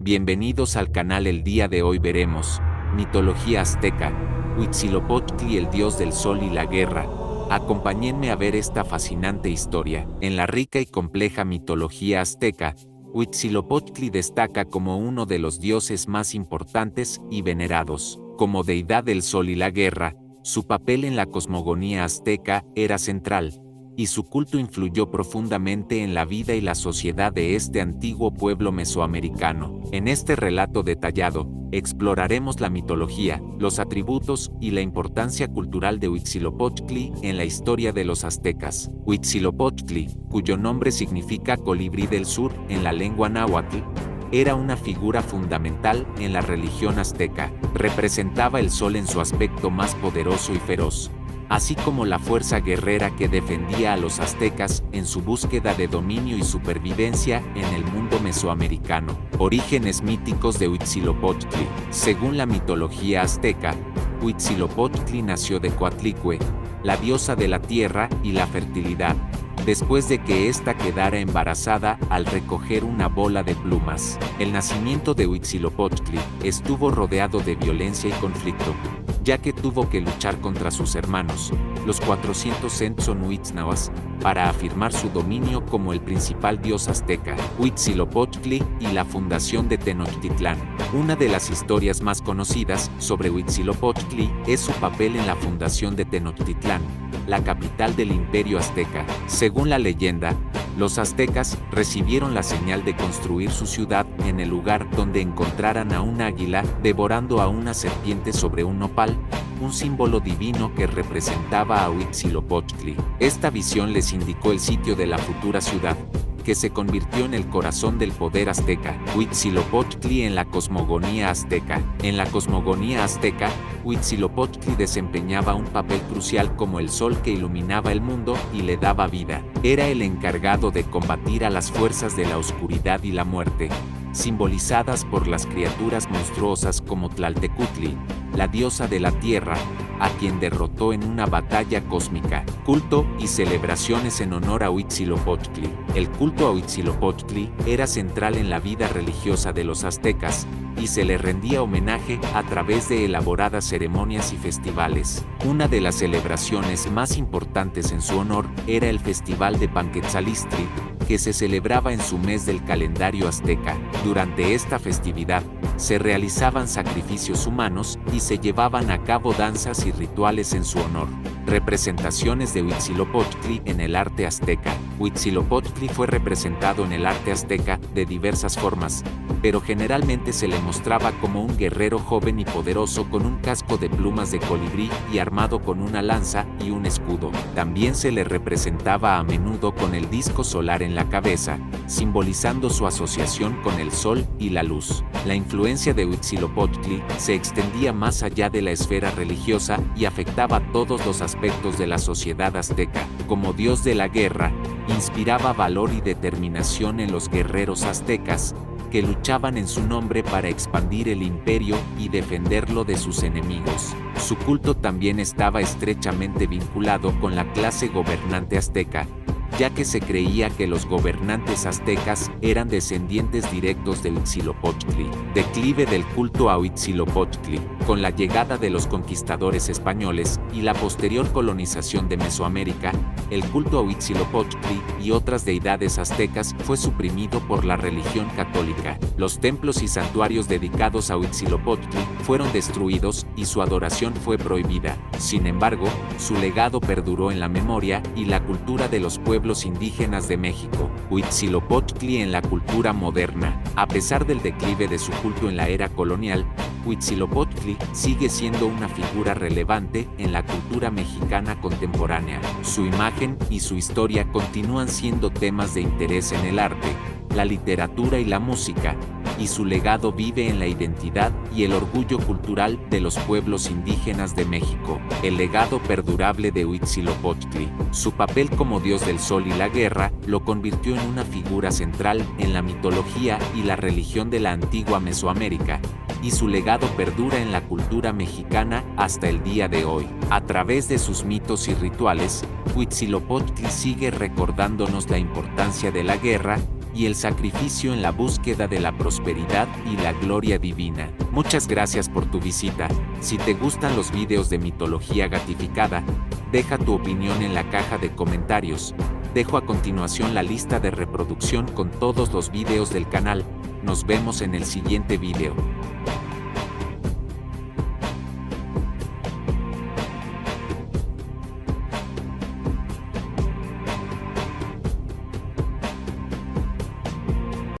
Bienvenidos al canal. El día de hoy veremos mitología azteca, Huitzilopochtli, el dios del sol y la guerra. Acompáñenme a ver esta fascinante historia. En la rica y compleja mitología azteca, Huitzilopochtli destaca como uno de los dioses más importantes y venerados. Como deidad del sol y la guerra, su papel en la cosmogonía azteca era central, y su culto influyó profundamente en la vida y la sociedad de este antiguo pueblo mesoamericano. En este relato detallado, exploraremos la mitología, los atributos y la importancia cultural de Huitzilopochtli en la historia de los aztecas. Huitzilopochtli, cuyo nombre significa colibrí del sur en la lengua náhuatl, era una figura fundamental en la religión azteca. Representaba el sol en su aspecto más poderoso y feroz, así como la fuerza guerrera que defendía a los aztecas en su búsqueda de dominio y supervivencia en el mundo mesoamericano. Orígenes míticos de Huitzilopochtli. Según la mitología azteca, Huitzilopochtli nació de Coatlicue, la diosa de la tierra y la fertilidad, después de que ésta quedara embarazada al recoger una bola de plumas. El nacimiento de Huitzilopochtli estuvo rodeado de violencia y conflicto, ya que tuvo que luchar contra sus hermanos, los 400 Tzonhuitznahuas, para afirmar su dominio como el principal dios azteca. Huitzilopochtli y la fundación de Tenochtitlán. Una de las historias más conocidas sobre Huitzilopochtli es su papel en la fundación de Tenochtitlán, la capital del imperio azteca. Según la leyenda, los aztecas recibieron la señal de construir su ciudad en el lugar donde encontraran a un águila devorando a una serpiente sobre un nopal, un símbolo divino que representaba a Huitzilopochtli. Esta visión les indicó el sitio de la futura ciudad, que se convirtió en el corazón del poder azteca. Huitzilopochtli en la cosmogonía azteca. En la cosmogonía azteca, Huitzilopochtli desempeñaba un papel crucial como el sol que iluminaba el mundo y le daba vida. Era el encargado de combatir a las fuerzas de la oscuridad y la muerte, simbolizadas por las criaturas monstruosas como Tlaltecutli, la diosa de la tierra, a quien derrotó en una batalla cósmica. Culto y celebraciones en honor a Huitzilopochtli. El culto a Huitzilopochtli era central en la vida religiosa de los aztecas, y se le rendía homenaje a través de elaboradas ceremonias y festivales. Una de las celebraciones más importantes en su honor era el Festival de Panquetzalistli, que se celebraba en su mes del calendario azteca. Durante esta festividad, se realizaban sacrificios humanos y se llevaban a cabo danzas y rituales en su honor. Representaciones de Huitzilopochtli en el arte azteca. Huitzilopochtli fue representado en el arte azteca de diversas formas, pero generalmente se le mostraba como un guerrero joven y poderoso con un casco de plumas de colibrí y armado con una lanza y un escudo. También se le representaba a menudo con el disco solar en la cabeza, simbolizando su asociación con el sol y la luz. La influencia de Huitzilopochtli se extendía más allá de la esfera religiosa y afectaba todos los aspectos de la sociedad azteca. Como dios de la guerra, inspiraba valor y determinación en los guerreros aztecas, que luchaban en su nombre para expandir el imperio y defenderlo de sus enemigos. Su culto también estaba estrechamente vinculado con la clase gobernante azteca, ya que se creía que los gobernantes aztecas eran descendientes directos de Huitzilopochtli. Declive del culto a Huitzilopochtli. Con la llegada de los conquistadores españoles y la posterior colonización de Mesoamérica, el culto a Huitzilopochtli y otras deidades aztecas fue suprimido por la religión católica. Los templos y santuarios dedicados a Huitzilopochtli fueron destruidos y su adoración fue prohibida. Sin embargo, su legado perduró en la memoria y la cultura de los pueblos indígenas de México. Huitzilopochtli en la cultura moderna. A pesar del declive de su culto en la era colonial, Huitzilopochtli sigue siendo una figura relevante en la cultura mexicana contemporánea. Su imagen y su historia continúan siendo temas de interés en el arte, la literatura y la música, y su legado vive en la identidad y el orgullo cultural de los pueblos indígenas de México. El legado perdurable de Huitzilopochtli. Su papel como dios del sol y la guerra lo convirtió en una figura central en la mitología y la religión de la antigua Mesoamérica, y su legado perdura en la cultura mexicana hasta el día de hoy. A través de sus mitos y rituales, Huitzilopochtli sigue recordándonos la importancia de la guerra y el sacrificio en la búsqueda de la prosperidad y la gloria divina. Muchas gracias por tu visita. Si te gustan los videos de mitología gatificada, deja tu opinión en la caja de comentarios. Dejo a continuación la lista de reproducción con todos los videos del canal. Nos vemos en el siguiente video.